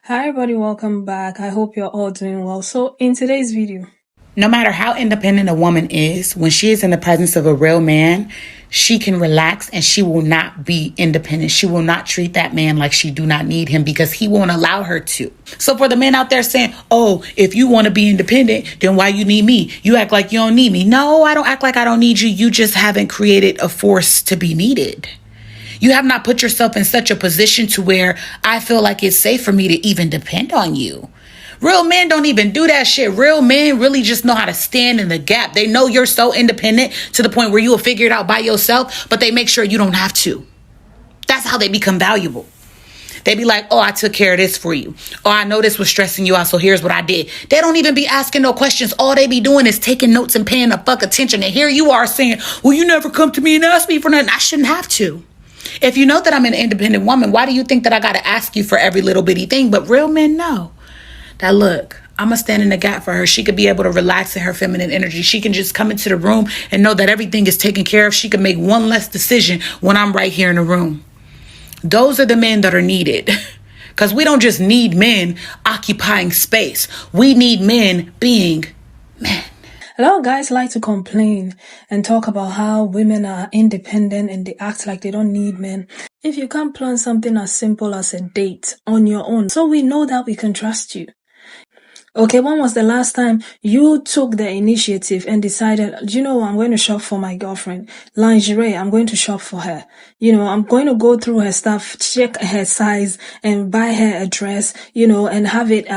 Hi everybody, welcome back. I hope you're all doing well. So in today's video, No matter how independent a woman is, when she is in the presence of a real man, she can relax and she will not be independent. She will not treat that man like she do not need him because he won't allow her to. So for the men out there saying, oh, if you want to be independent, then why you need me? You act like you don't need me. No, I don't act like I don't need you. You just haven't created a force to be needed. You have not put yourself in such a position to where I feel like it's safe for me to even depend on you. Real men don't even do that shit. Real men really just know how to stand in the gap. They know you're so independent to the point where you will figure it out by yourself, but they make sure you don't have to. That's how they become valuable. They be like, oh, I took care of this for you. Oh, I know this was stressing you out, so here's what I did. They don't even be asking no questions. All they be doing is taking notes and paying the fuck attention. And here you are saying, well, you never come to me and ask me for nothing. I shouldn't have to. If you know that I'm an independent woman, why do you think that I got to ask you for every little bitty thing? But real men know that, look, I'm going to stand in the gap for her. She could be able to relax in her feminine energy. She can just come into the room and know that everything is taken care of. She can make one less decision when I'm right here in the room. Those are the men that are needed. Because we don't just need men occupying space. We need men being men. a lot of guys like to complain and talk about how women are independent and they act like they don't need men. If you can't plan something as simple as a date on your own, so we know that we can trust you. Okay, when was the last time you took the initiative and decided, you know, I'm going to shop for my girlfriend, lingerie, I'm going to shop for her. You know, I'm going to go through her stuff, check her size and buy her a dress, you know, and have it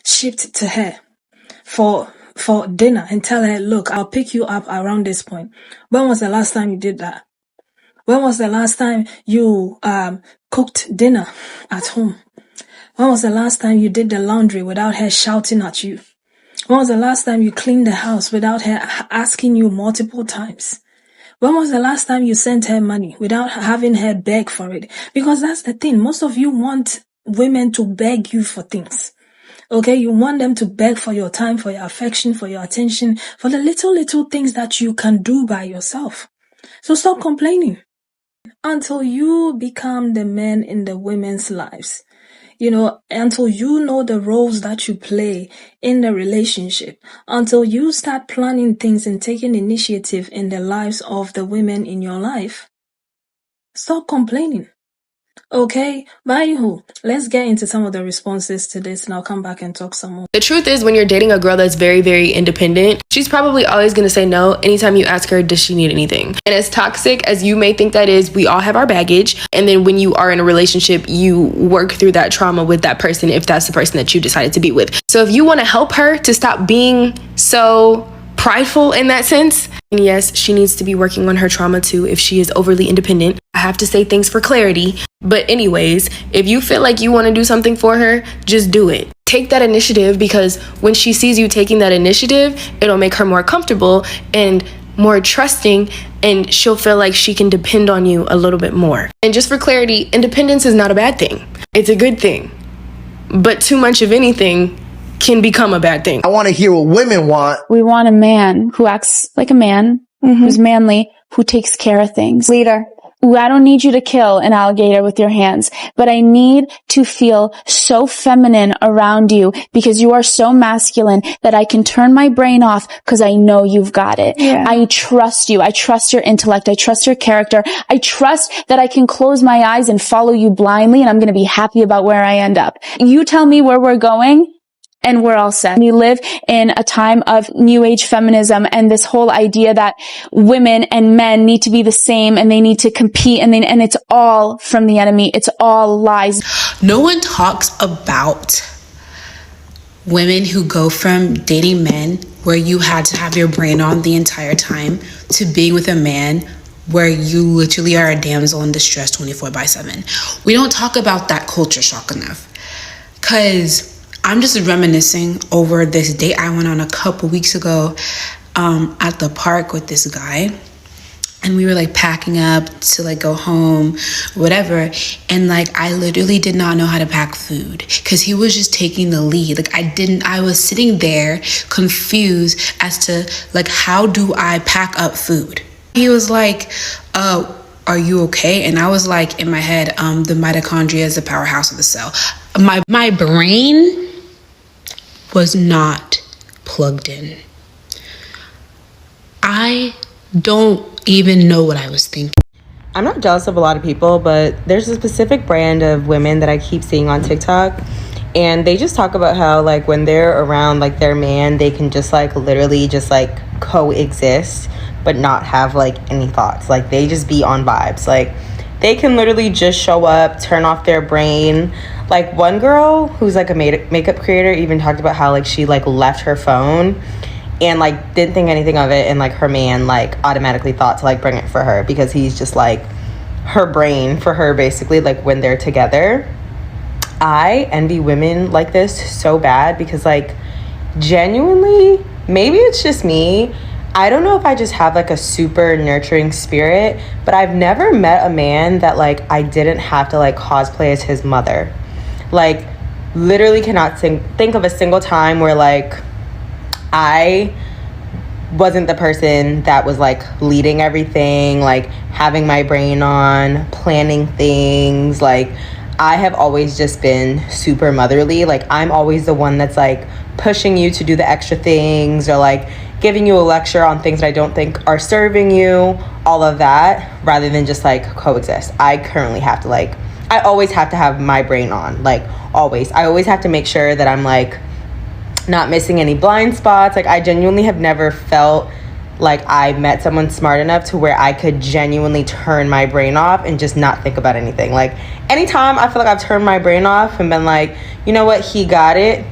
shipped to her for dinner and tell her, look, I'll pick you up around this point. When was the last time you did that? When was the last time you cooked dinner at home? When was the last time you did the laundry without her shouting at you? When was the last time you cleaned the house without her asking you multiple times? When was the last time you sent her money without having her beg for it? Because that's the thing. Most of you want women to beg you for things. Okay, you want them to beg for your time, for your affection, for your attention, for the little things that you can do by yourself. So stop complaining until you become the men in the women's lives. You know, until you know the roles that you play in the relationship, until you start planning things and taking initiative in the lives of the women in your life. Stop complaining. Okay, bye. Let's get into some of the responses to this and I'll come back and talk some more. The truth is, when you're dating a girl that's very, very independent, she's probably always going to say no anytime you ask her, does she need anything? And as toxic as you may think that is, we all have our baggage. And then when you are in a relationship, you work through that trauma with that person if that's the person that you decided to be with. So if you want to help her to stop being so prideful in that sense, and yes, she needs to be working on her trauma too if she is overly independent. I have to say things for clarity. But anyways, if you feel like you want to do something for her, just do it. Take that initiative, because when she sees you taking that initiative, it'll make her more comfortable and more trusting, and she'll feel like she can depend on you a little bit more. And just for clarity, independence is not a bad thing. It's a good thing. But too much of anything can become a bad thing. I want to hear what women want. We want a man who acts like a man, who's manly, who takes care of things. Leader. Ooh, I don't need you to kill an alligator with your hands, but I need to feel so feminine around you because you are so masculine that I can turn my brain off because I know you've got it. Yeah. I trust you. I trust your intellect. I trust your character. I trust that I can close my eyes and follow you blindly, and I'm going to be happy about where I end up. You tell me where we're going, and we're all set. We live in a time of new age feminism and this whole idea that women and men need to be the same and they need to compete, and it's all from the enemy. It's all lies. No one talks about women who go from dating men where you had to have your brain on the entire time to being with a man where you literally are a damsel in distress 24/7. We don't talk about that culture shock enough, because I'm just reminiscing over this date I went on a couple weeks ago at the park with this guy. And we were like packing up to like go home, whatever. And like, I literally did not know how to pack food because he was just taking the lead. Like I was sitting there confused as to like, how do I pack up food? He was like, are you okay? And I was like, in my head, the mitochondria is the powerhouse of the cell. My brain was not plugged in. I don't even know what I was thinking. I'm not jealous of a lot of people, but there's a specific brand of women that I keep seeing on TikTok, and they just talk about how, like, when they're around, like, their man, they can just, like, literally just, like, coexist, but not have, like, any thoughts. Like, they just be on vibes. Like, they can literally just show up, turn off their brain. Like, one girl who's, like, a makeup creator even talked about how, like, she, like, left her phone and, like, didn't think anything of it, and, like, her man, like, automatically thought to, like, bring it for her because he's just, like, her brain for her, basically, like, when they're together. I envy women like this so bad because, like, genuinely, maybe it's just me. I don't know if I just have, like, a super nurturing spirit, but I've never met a man that, like, I didn't have to, like, cosplay as his mother. Like, literally cannot think of a single time where, like, I wasn't the person that was, like, leading everything, like, having my brain on, planning things. Like, I have always just been super motherly. Like, I'm always the one that's, like, pushing you to do the extra things, or, like, giving you a lecture on things that I don't think are serving you, all of that, rather than just, like, coexist. I currently have to, like, I always have to have my brain on, like, always. I always have to make sure that I'm, like, not missing any blind spots. Like, I genuinely have never felt like I met someone smart enough to where I could genuinely turn my brain off and just not think about anything. Like, anytime I feel like I've turned my brain off and been like, you know what, he got it,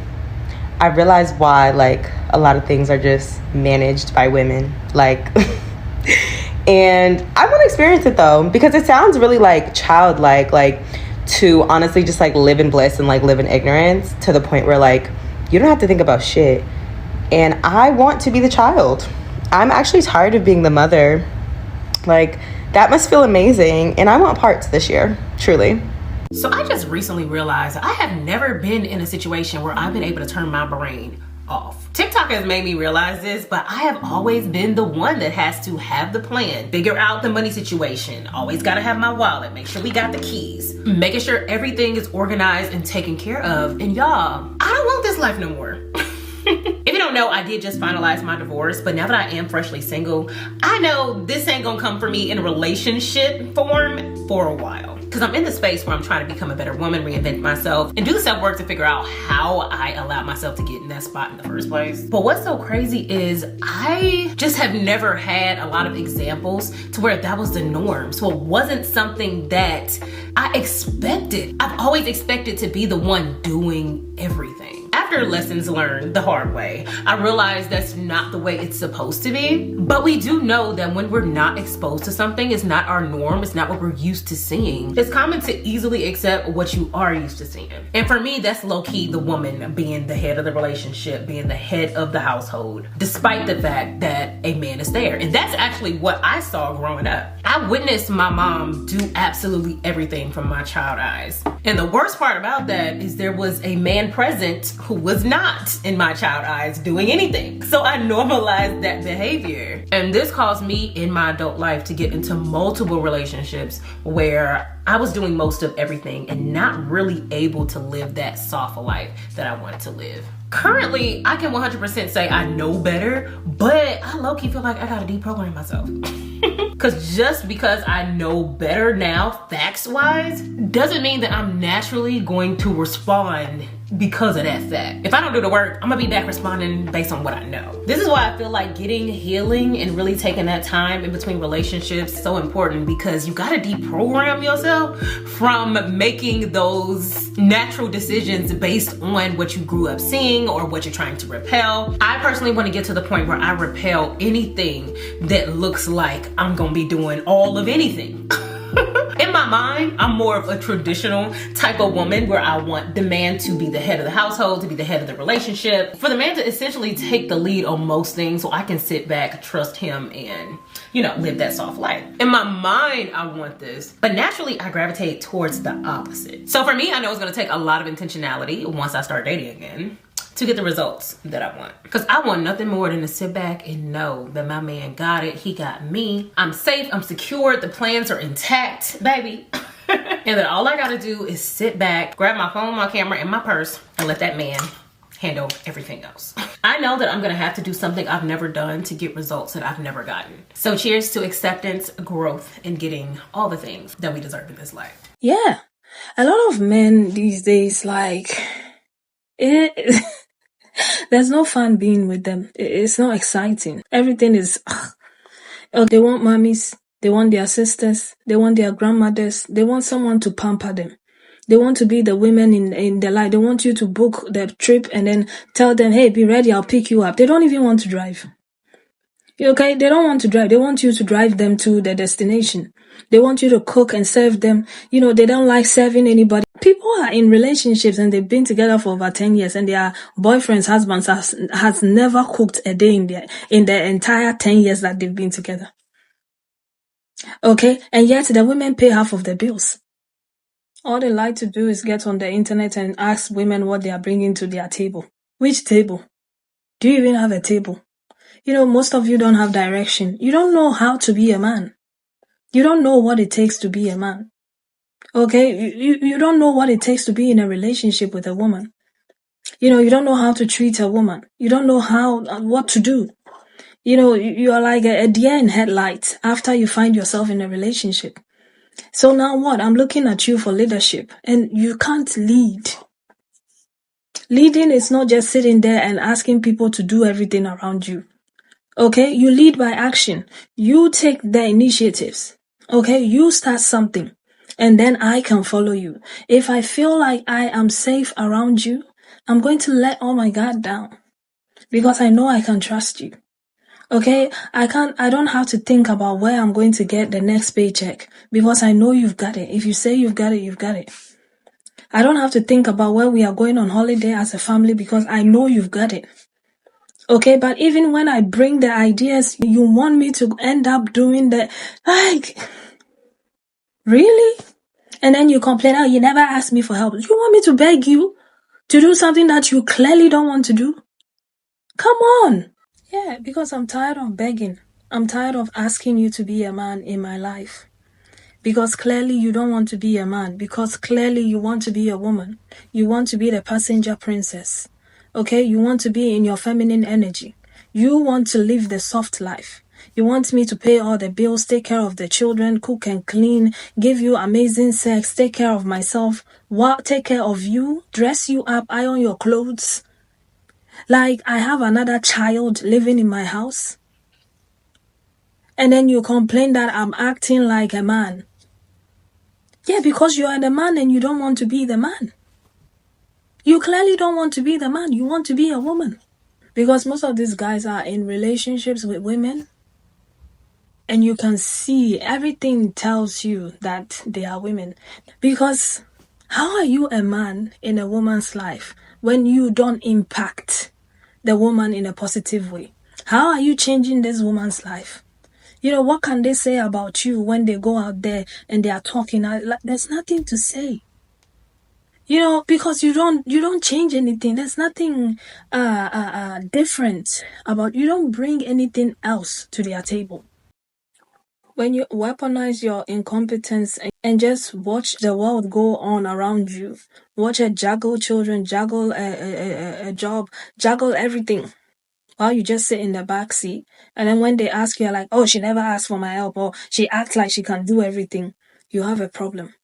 I realized why, like, a lot of things are just managed by women. Like, and I want to experience it, though, because it sounds really, like, childlike, like, to honestly just, like, live in bliss and, like, live in ignorance to the point where, like, you don't have to think about shit. And I want to be the child. I'm actually tired of being the mother. Like, that must feel amazing. And I want parts this year, truly. So I just recently realized I have never been in a situation where I've been able to turn my brain off. TikTok has made me realize this, but I have always been the one that has to have the plan, figure out the money situation, always gotta have my wallet, make sure we got the keys, making sure everything is organized and taken care of. And y'all, I don't want this life no more. If you don't know, I did just finalize my divorce, but now that I am freshly single, I know this ain't gonna come for me in a relationship form for a while. Because I'm in the space where I'm trying to become a better woman, reinvent myself, and do the self-work to figure out how I allowed myself to get in that spot in the first place. But what's so crazy is I just have never had a lot of examples to where that was the norm. So it wasn't something that I expected. I've always expected to be the one doing everything. After lessons learned the hard way, I realized that's not the way it's supposed to be. But we do know that when we're not exposed to something, it's not our norm, it's not what we're used to seeing. It's common to easily accept what you are used to seeing. And for me, that's low-key the woman being the head of the relationship, being the head of the household, despite the fact that a man is there. And that's actually what I saw growing up. I witnessed my mom do absolutely everything from my child eyes. And the worst part about that is there was a man present who was not, in my child eyes, doing anything. So I normalized that behavior. And this caused me in my adult life to get into multiple relationships where I was doing most of everything and not really able to live that soft life that I wanted to live. Currently, I can 100% say I know better, but I low-key feel like I gotta deprogram myself. Because just because I know better now, facts-wise, doesn't mean that I'm naturally going to respond because of that fact. If I don't do the work, I'm gonna be back responding based on what I know. This is why I feel like getting healing and really taking that time in between relationships is so important, because you gotta deprogram yourself from making those natural decisions based on what you grew up seeing or what you're trying to repel. I personally want to get to the point where I repel anything that looks like I'm gonna be doing all of anything. In my mind, I'm more of a traditional type of woman where I want the man to be the head of the household, to be the head of the relationship, for the man to essentially take the lead on most things so I can sit back, trust him, and, you know, live that soft life. In my mind, I want this, but naturally I gravitate towards the opposite. So for me, I know it's gonna take a lot of intentionality once I start dating again to get the results that I want. Because I want nothing more than to sit back and know that my man got it. He got me. I'm safe. I'm secure. The plans are intact, baby. And then all I gotta do is sit back, grab my phone, my camera, and my purse, and let that man handle everything else. I know that I'm gonna have to do something I've never done to get results that I've never gotten. So cheers to acceptance, growth, and getting all the things that we deserve in this life. Yeah. A lot of men these days, like, there's no fun being with them. It's not exciting. Everything is, they want mommies, they want their sisters, they want their grandmothers, they want someone to pamper them. They want to be the women in their life. They want you to book the trip and then tell them, hey, be ready, I'll pick you up. They don't even want to drive. Okay? They don't want to drive. They want you to drive them to their destination. They want you to cook and serve them. You know, they don't like serving anybody. People are in relationships and they've been together for over 10 years and their boyfriends, husbands has never cooked a day in their entire 10 years that they've been together. Okay? And yet the women pay half of the bills. All they like to do is get on the internet and ask women what they are bringing to their table. Which table? Do you even have a table? You know, most of you don't have direction. You don't know how to be a man. You don't know what it takes to be a man. Okay? You don't know what it takes to be in a relationship with a woman. You know, you don't know how to treat a woman. You don't know what to do. You know, you are like a deer in headlights after you find yourself in a relationship. So now what? I'm looking at you for leadership and you can't lead. Leading is not just sitting there and asking people to do everything around you. Okay? You lead by action. You take the initiatives. Okay? You start something and then I can follow you. If I feel like I am safe around you, I'm going to let all my guard down because I know I can trust you. Okay, I don't have to think about where I'm going to get the next paycheck because I know you've got it. If you say you've got it, you've got it. I don't have to think about where we are going on holiday as a family because I know you've got it. Okay, but even when I bring the ideas, you want me to end up doing really? And then you complain, oh, you never asked me for help. You want me to beg you to do something that you clearly don't want to do? Come on. Yeah, because I'm tired of begging. I'm tired of asking you to be a man in my life. Because clearly you don't want to be a man. Because clearly you want to be a woman. You want to be the passenger princess. Okay? You want to be in your feminine energy. You want to live the soft life. You want me to pay all the bills, take care of the children, cook and clean, give you amazing sex, take care of myself, take care of you, dress you up, iron your clothes. Like I have another child living in my house. And then you complain that I'm acting like a man. Yeah, because you are the man and you don't want to be the man. You clearly don't want to be the man. You want to be a woman. Because most of these guys are in relationships with women. And you can see everything tells you that they are women. Because how are you a man in a woman's life when you don't impact the woman in a positive way? How are you changing this woman's life? You know, what can they say about you when they go out there and they are talking? There's nothing to say. You know, because you don't change anything. There's nothing different about you. Don't bring anything else to their table. When you weaponize your incompetence and just watch the world go on around you, watch her juggle children, juggle a job, juggle everything, while you just sit in the back seat. And then when they ask you, you're like, oh, she never asked for my help, or she acts like she can do everything. You have a problem.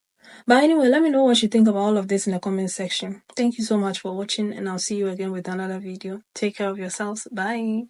But anyway, let me know what you think about all of this in the comment section. Thank you so much for watching, and I'll see you again with another video. Take care of yourselves. Bye.